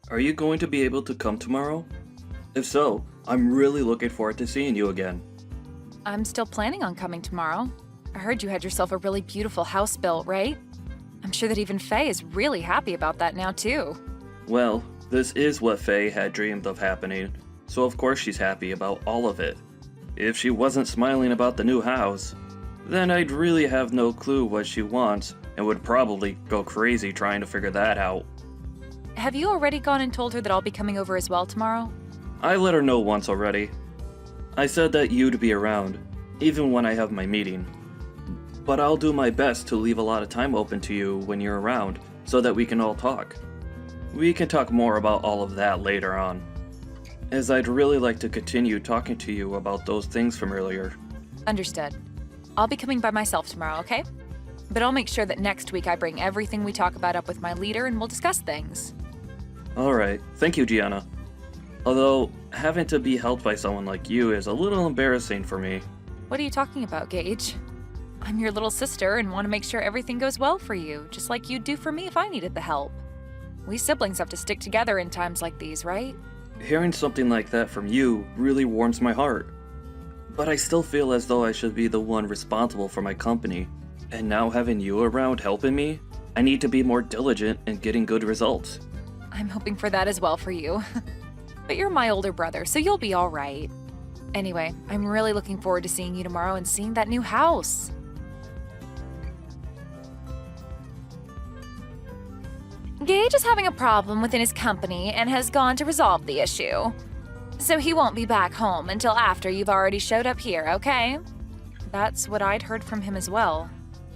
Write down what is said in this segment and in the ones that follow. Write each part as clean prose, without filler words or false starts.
Are you going to be able to come tomorrow? If so, I'm really looking forward to seeing you again. I'm still planning on coming tomorrow. I heard you had yourself a really beautiful house built, right? I'm sure that even Faye is really happy about that now, too. Well, this is what Faye had dreamed of happening, so of course she's happy about all of it. If she wasn't smiling about the new house, then I'd really have no clue what she wants and would probably go crazy trying to figure that out. Have you already gone and told her that I'll be coming over as well tomorrow? I let her know once already. I said that you'd be around, even when I have my meeting. But I'll do my best to leave a lot of time open to you when you're around, so that we can all talk. We can talk more about all of that later on, as I'd really like to continue talking to you about those things from earlier. Understood. I'll be coming by myself tomorrow, okay? But I'll make sure that next week I bring everything we talk about up with my leader and we'll discuss things. Alright, thank you, Gianna. Although, having to be helped by someone like you is a little embarrassing for me. What are you talking about, Gage? I'm your little sister and want to make sure everything goes well for you, just like you'd do for me if I needed the help. We siblings have to stick together in times like these, right? Hearing something like that from you really warms my heart. But I still feel as though I should be the one responsible for my company. And now having you around helping me, I need to be more diligent in getting good results. I'm hoping for that as well for you. But you're my older brother, so you'll be all right. Anyway, I'm really looking forward to seeing you tomorrow and seeing that new house. Gage is having a problem within his company and has gone to resolve the issue. So he won't be back home until after you've already showed up here, okay? That's what I'd heard from him as well.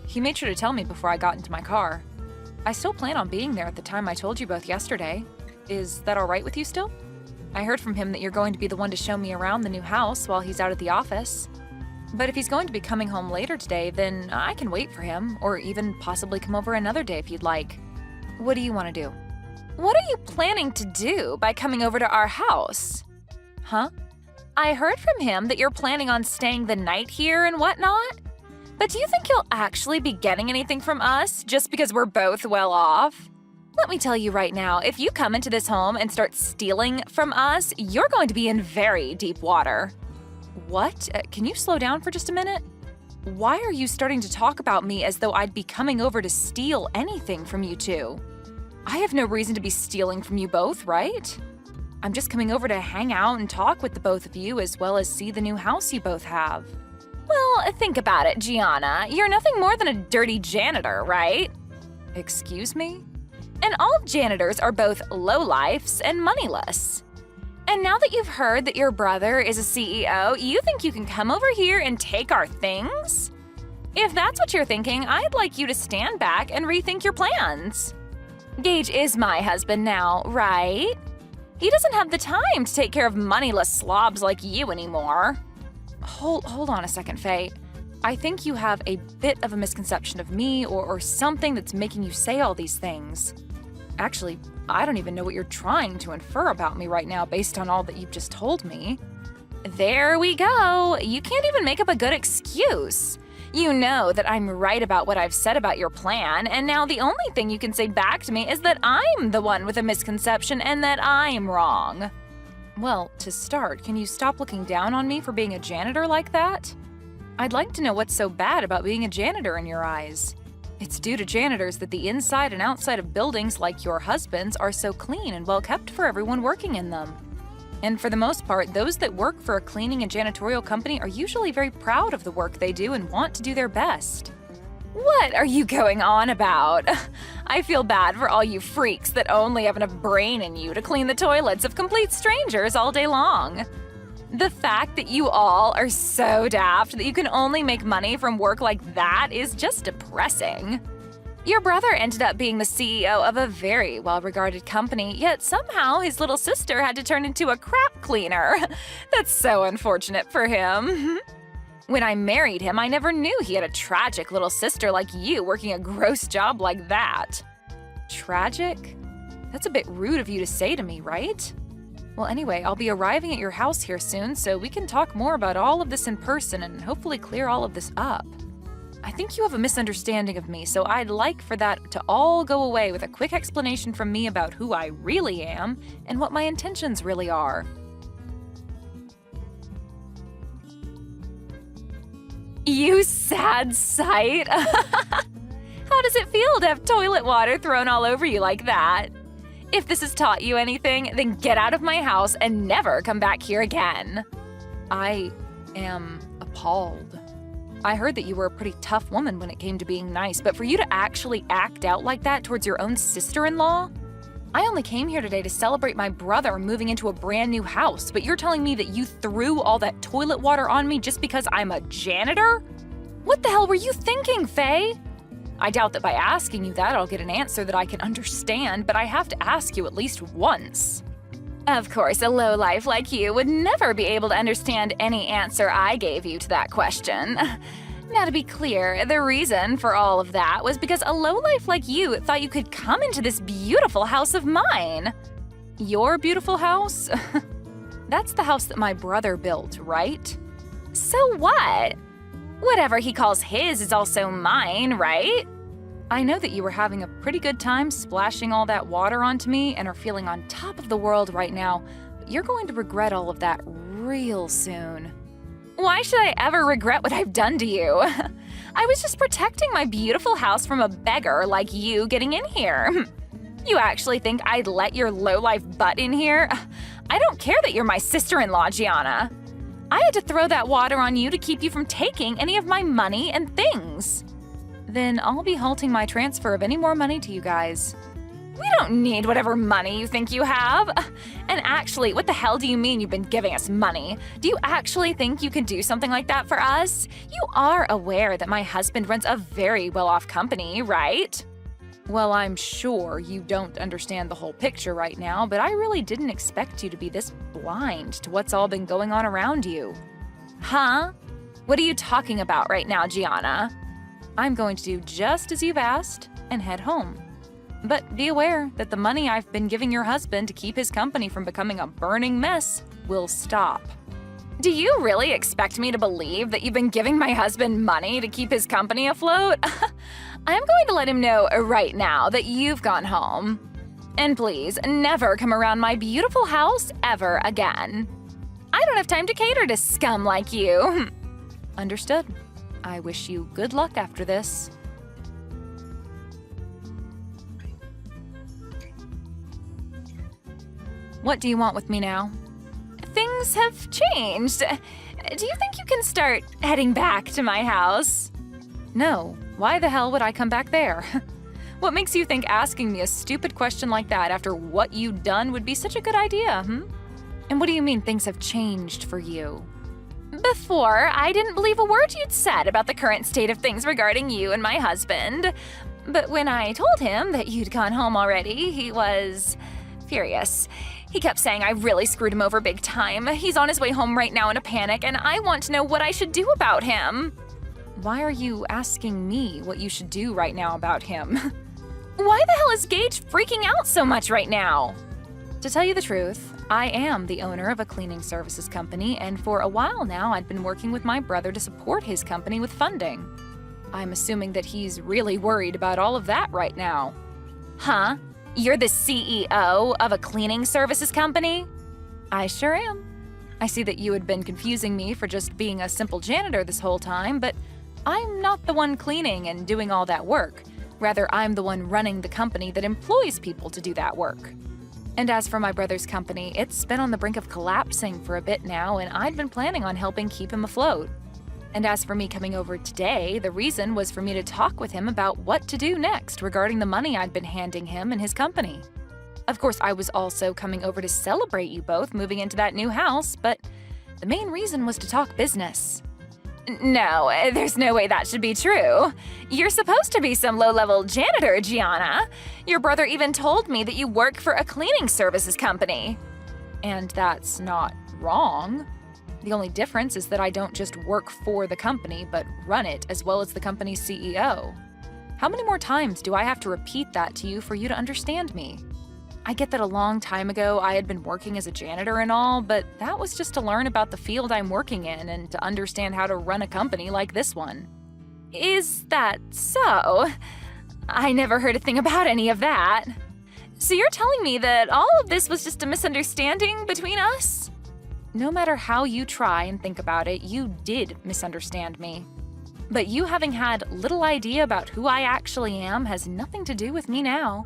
He made sure to tell me before I got into my car. I still plan on being there at the time I told you both yesterday. Is that all right with you still? I heard from him that you're going to be the one to show me around the new house while he's out at the office. But if he's going to be coming home later today, then I can wait for him, or even possibly come over another day if you'd like. What do you want to do? What are you planning to do by coming over to our house? Huh? I heard from him that you're planning on staying the night here and whatnot. But do you think you'll actually be getting anything from us just because we're both well off? Let me tell you right now, if you come into this home and start stealing from us, you're going to be in very deep water. What? Can you slow down for just a minute? Why are you starting to talk about me as though I'd be coming over to steal anything from you two? I have no reason to be stealing from you both, right? I'm just coming over to hang out and talk with the both of you as well as see the new house you both have. Well, think about it, Gianna. You're nothing more than a dirty janitor, right? Excuse me? And all janitors are both lowlifes and moneyless. And now that you've heard that your brother is a CEO, you think you can come over here and take our things? If that's what you're thinking, I'd like you to stand back and rethink your plans. Gage is my husband now, right? He doesn't have the time to take care of moneyless slobs like you anymore. Hold on a second, Faye. I think you have a bit of a misconception of me or something that's making you say all these things. Actually, I don't even know what you're trying to infer about me right now based on all that you've just told me. There we go. You can't even make up a good excuse. You know that I'm right about what I've said about your plan, and now the only thing you can say back to me is that I'm the one with a misconception and that I'm wrong. Well, to start, can you stop looking down on me for being a janitor like that? I'd like to know what's so bad about being a janitor in your eyes. It's due to janitors that the inside and outside of buildings like your husband's are so clean and well kept for everyone working in them. And for the most part, those that work for a cleaning and janitorial company are usually very proud of the work they do and want to do their best. What are you going on about? I feel bad for all you freaks that only have enough brain in you to clean the toilets of complete strangers all day long. The fact that you all are so daft that you can only make money from work like that is just depressing. Your brother ended up being the CEO of a very well-regarded company, yet somehow his little sister had to turn into a crap cleaner. That's so unfortunate for him. When I married him, I never knew he had a tragic little sister like you working a gross job like that. Tragic? That's a bit rude of you to say to me, right? Well, anyway, I'll be arriving at your house here soon, so we can talk more about all of this in person and hopefully clear all of this up. I think you have a misunderstanding of me, so I'd like for that to all go away with a quick explanation from me about who I really am and what my intentions really are. You sad sight! How does it feel to have toilet water thrown all over you like that? If this has taught you anything, then get out of my house and never come back here again. I am appalled. I heard that you were a pretty tough woman when it came to being nice, but for you to actually act out like that towards your own sister-in-law? I only came here today to celebrate my brother moving into a brand new house, but you're telling me that you threw all that toilet water on me just because I'm a janitor? What the hell were you thinking, Faye? I doubt that by asking you that I'll get an answer that I can understand, but I have to ask you at least once. Of course, a lowlife like you would never be able to understand any answer I gave you to that question. Now, to be clear, the reason for all of that was because a lowlife like you thought you could come into this beautiful house of mine. Your beautiful house? That's the house that my brother built, right? So what? Whatever he calls his is also mine, right? I know that you were having a pretty good time splashing all that water onto me and are feeling on top of the world right now, but you're going to regret all of that real soon. Why should I ever regret what I've done to you? I was just protecting my beautiful house from a beggar like you getting in here. You actually think I'd let your lowlife butt in here? I don't care that you're my sister-in-law, Gianna. I had to throw that water on you to keep you from taking any of my money and things. Then I'll be halting my transfer of any more money to you guys. We don't need whatever money you think you have. And actually, what the hell do you mean you've been giving us money? Do you actually think you can do something like that for us? You are aware that my husband runs a very well-off company, right? Well, I'm sure you don't understand the whole picture right now, but I really didn't expect you to be this blind to what's all been going on around you. Huh? What are you talking about right now, Gianna? I'm going to do just as you've asked and head home. But be aware that the money I've been giving your husband to keep his company from becoming a burning mess will stop. Do you really expect me to believe that you've been giving my husband money to keep his company afloat? I'm going to let him know right now that you've gone home. And please, never come around my beautiful house ever again. I don't have time to cater to scum like you. Understood. I wish you good luck after this. What do you want with me now? Things have changed. Do you think you can start heading back to my house? No. Why the hell would I come back there? What makes you think asking me a stupid question like that after what you'd done would be such a good idea, And what do you mean things have changed for you? Before, I didn't believe a word you'd said about the current state of things regarding you and my husband. But when I told him that you'd gone home already, he was furious. He kept saying I really screwed him over big time. He's on his way home right now in a panic, and I want to know what I should do about him. Why are you asking me what you should do right now about him? Why the hell is Gage freaking out so much right now? To tell you the truth, I am the owner of a cleaning services company, and for a while now I'd been working with my brother to support his company with funding. I'm assuming that he's really worried about all of that right now. Huh? You're the CEO of a cleaning services company? I sure am. I see that you had been confusing me for just being a simple janitor this whole time, but I'm not the one cleaning and doing all that work. Rather, I'm the one running the company that employs people to do that work. And as for my brother's company, it's been on the brink of collapsing for a bit now, and I'd been planning on helping keep him afloat. And as for me coming over today, the reason was for me to talk with him about what to do next regarding the money I'd been handing him and his company. Of course, I was also coming over to celebrate you both moving into that new house, but the main reason was to talk business. No, there's no way that should be true. You're supposed to be some low-level janitor, Gianna. Your brother even told me that you work for a cleaning services company. And that's not wrong. The only difference is that I don't just work for the company, but run it as well as the company's CEO. How many more times do I have to repeat that to you for you to understand me? I get that a long time ago I had been working as a janitor and all, but that was just to learn about the field I'm working in and to understand how to run a company like this one. Is that so? I never heard a thing about any of that. So you're telling me that all of this was just a misunderstanding between us? No matter how you try and think about it, you did misunderstand me. But you having had little idea about who I actually am has nothing to do with me now.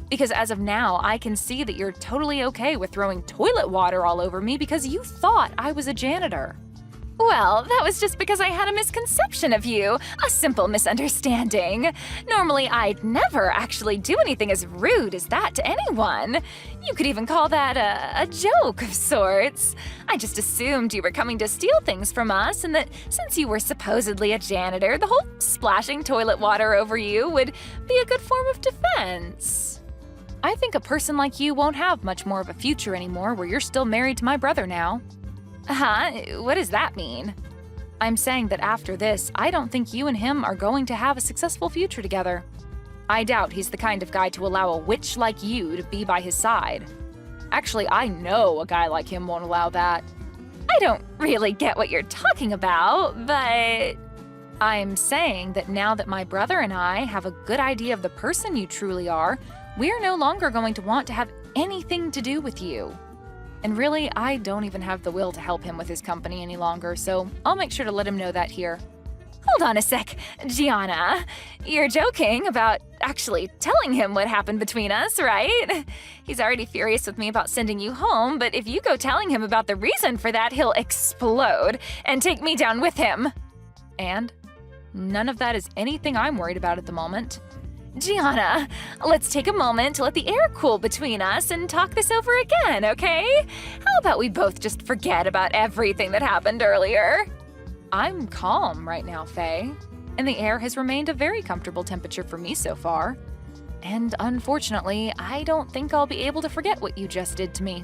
Because as of now, I can see that you're totally okay with throwing toilet water all over me because you thought I was a janitor. Well, that was just because I had a misconception of you, a simple misunderstanding. Normally, I'd never actually do anything as rude as that to anyone. You could even call that a joke of sorts. I just assumed you were coming to steal things from us and that since you were supposedly a janitor, the whole splashing toilet water over you would be a good form of defense. I think a person like you won't have much more of a future anymore where you're still married to my brother now. Huh? What does that mean? I'm saying that after this, I don't think you and him are going to have a successful future together. I doubt he's the kind of guy to allow a witch like you to be by his side. Actually, I know a guy like him won't allow that. I don't really get what you're talking about, but I'm saying that now that my brother and I have a good idea of the person you truly are, we're no longer going to want to have anything to do with you. And really, I don't even have the will to help him with his company any longer, so I'll make sure to let him know that here. Hold on a sec, Gianna. You're joking about actually telling him what happened between us, right? He's already furious with me about sending you home, but if you go telling him about the reason for that, he'll explode and take me down with him. And none of that is anything I'm worried about at the moment. Gianna, let's take a moment to let the air cool between us and talk this over again, okay? How about we both just forget about everything that happened earlier? I'm calm right now, Faye, and the air has remained a very comfortable temperature for me so far. And unfortunately, I don't think I'll be able to forget what you just did to me.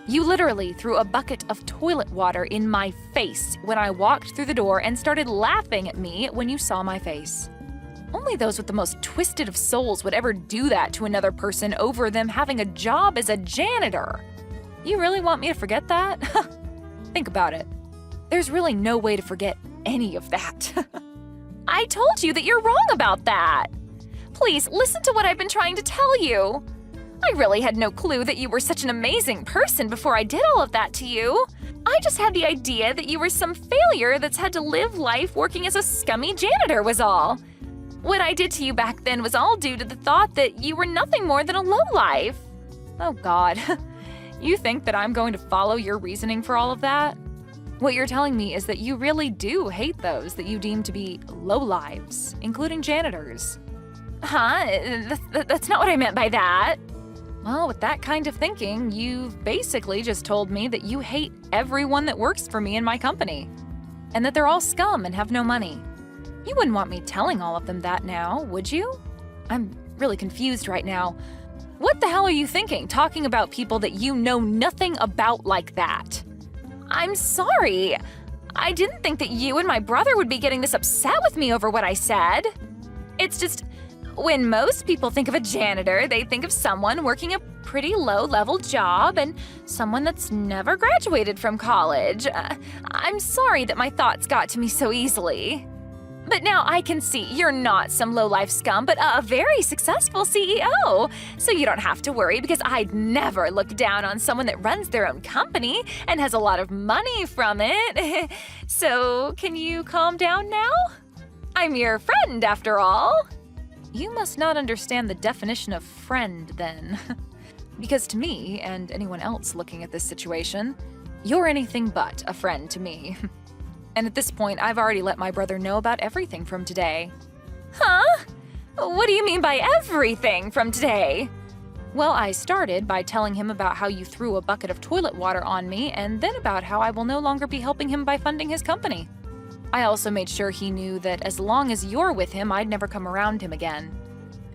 You literally threw a bucket of toilet water in my face when I walked through the door and started laughing at me when you saw my face. Only those with the most twisted of souls would ever do that to another person over them having a job as a janitor. You really want me to forget that? Think about it. There's really no way to forget any of that. I told you that you're wrong about that. Please, listen to what I've been trying to tell you. I really had no clue that you were such an amazing person before I did all of that to you. I just had the idea that you were some failure that's had to live life working as a scummy janitor was all. What I did to you back then was all due to the thought that you were nothing more than a lowlife. Oh God, you think that I'm going to follow your reasoning for all of that? What you're telling me is that you really do hate those that you deem to be lowlives, including janitors. Huh? That's not what I meant by that. Well, with that kind of thinking, you've basically just told me that you hate everyone that works for me in my company, and that they're all scum and have no money. You wouldn't want me telling all of them that now, would you? I'm really confused right now. What the hell are you thinking, talking about people that you know nothing about like that? I'm sorry. I didn't think that you and my brother would be getting this upset with me over what I said. It's just, when most people think of a janitor, they think of someone working a pretty low-level job and someone that's never graduated from college. I'm sorry that my thoughts got to me so easily. But now I can see you're not some low-life scum, but a very successful CEO. So you don't have to worry because I'd never look down on someone that runs their own company and has a lot of money from it. So can you calm down now? I'm your friend, after all. You must not understand the definition of friend, then. Because to me, and anyone else looking at this situation, you're anything but a friend to me. And at this point, I've already let my brother know about everything from today. Huh? What do you mean by everything from today? Well, I started by telling him about how you threw a bucket of toilet water on me, and then about how I will no longer be helping him by funding his company. I also made sure he knew that as long as you're with him, I'd never come around him again.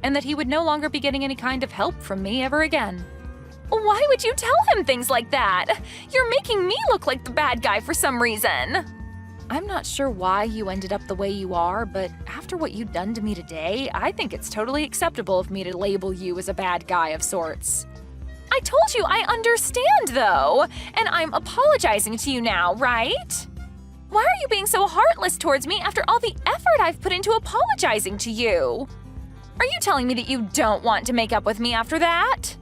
And that he would no longer be getting any kind of help from me ever again. Why would you tell him things like that? You're making me look like the bad guy for some reason. I'm not sure why you ended up the way you are, but after what you've done to me today, I think it's totally acceptable of me to label you as a bad guy of sorts. I told you I understand, though, and I'm apologizing to you now, right? Why are you being so heartless towards me after all the effort I've put into apologizing to you? Are you telling me that you don't want to make up with me after that?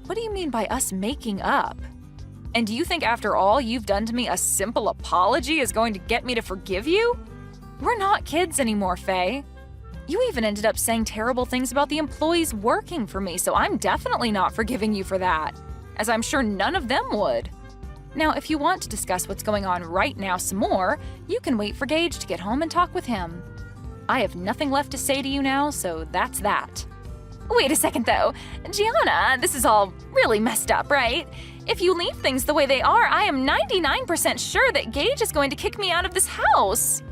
What do you mean by us making up? And do you think after all you've done to me, a simple apology is going to get me to forgive you? We're not kids anymore, Faye. You even ended up saying terrible things about the employees working for me, so I'm definitely not forgiving you for that, as I'm sure none of them would. Now, if you want to discuss what's going on right now some more, you can wait for Gage to get home and talk with him. I have nothing left to say to you now, so that's that. Wait a second, though. Gianna, this is all really messed up, right? If you leave things the way they are, I am 99% sure that Gage is going to kick me out of this house.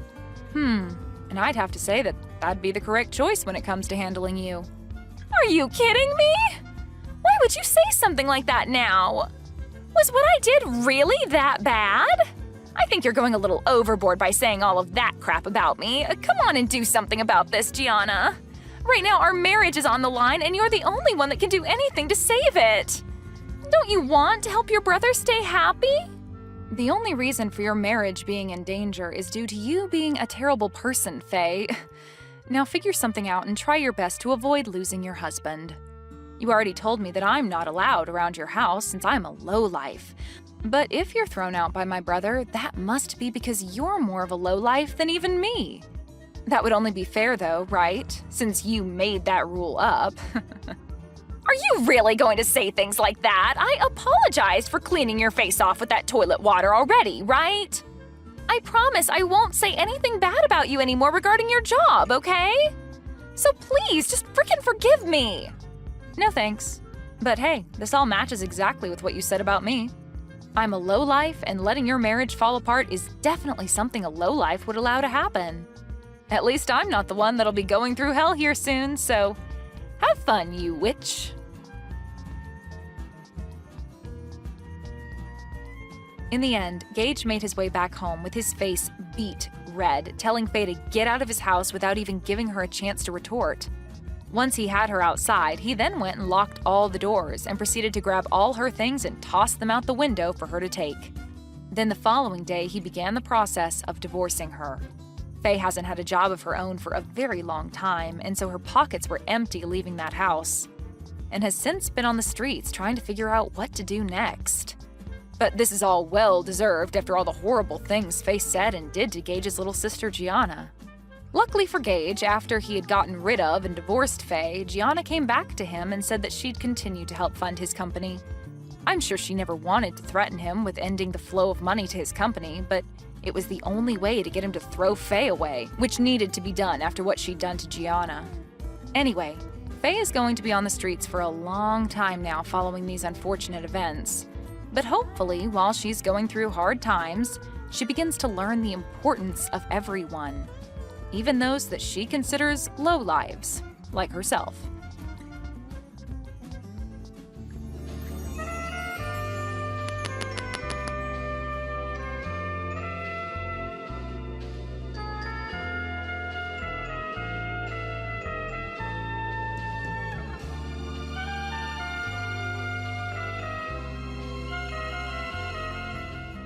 And I'd have to say that that'd be the correct choice when it comes to handling you. Are you kidding me? Why would you say something like that now? Was what I did really that bad? I think you're going a little overboard by saying all of that crap about me. Come on and do something about this, Gianna. Right now, our marriage is on the line, and you're the only one that can do anything to save it. Don't you want to help your brother stay happy? The only reason for your marriage being in danger is due to you being a terrible person, Faye. Now figure something out and try your best to avoid losing your husband. You already told me that I'm not allowed around your house since I'm a lowlife. But if you're thrown out by my brother, that must be because you're more of a lowlife than even me. That would only be fair though, right? Since you made that rule up. Are you really going to say things like that? I apologized for cleaning your face off with that toilet water already, right? I promise I won't say anything bad about you anymore regarding your job, okay? So please, just frickin' forgive me. No thanks. But hey, this all matches exactly with what you said about me. I'm a lowlife, and letting your marriage fall apart is definitely something a lowlife would allow to happen. At least I'm not the one that'll be going through hell here soon, so have fun, you witch. In the end, Gage made his way back home with his face beet red, telling Faye to get out of his house without even giving her a chance to retort. Once he had her outside, he then went and locked all the doors and proceeded to grab all her things and toss them out the window for her to take. Then the following day, he began the process of divorcing her. Faye hasn't had a job of her own for a very long time, and so her pockets were empty leaving that house, and has since been on the streets trying to figure out what to do next. But this is all well-deserved after all the horrible things Faye said and did to Gage's little sister Gianna. Luckily for Gage, after he had gotten rid of and divorced Faye, Gianna came back to him and said that she'd continue to help fund his company. I'm sure she never wanted to threaten him with ending the flow of money to his company, but it was the only way to get him to throw Faye away, which needed to be done after what she'd done to Gianna. Anyway, Faye is going to be on the streets for a long time now following these unfortunate events. But hopefully, while she's going through hard times, she begins to learn the importance of everyone, even those that she considers low lives, like herself.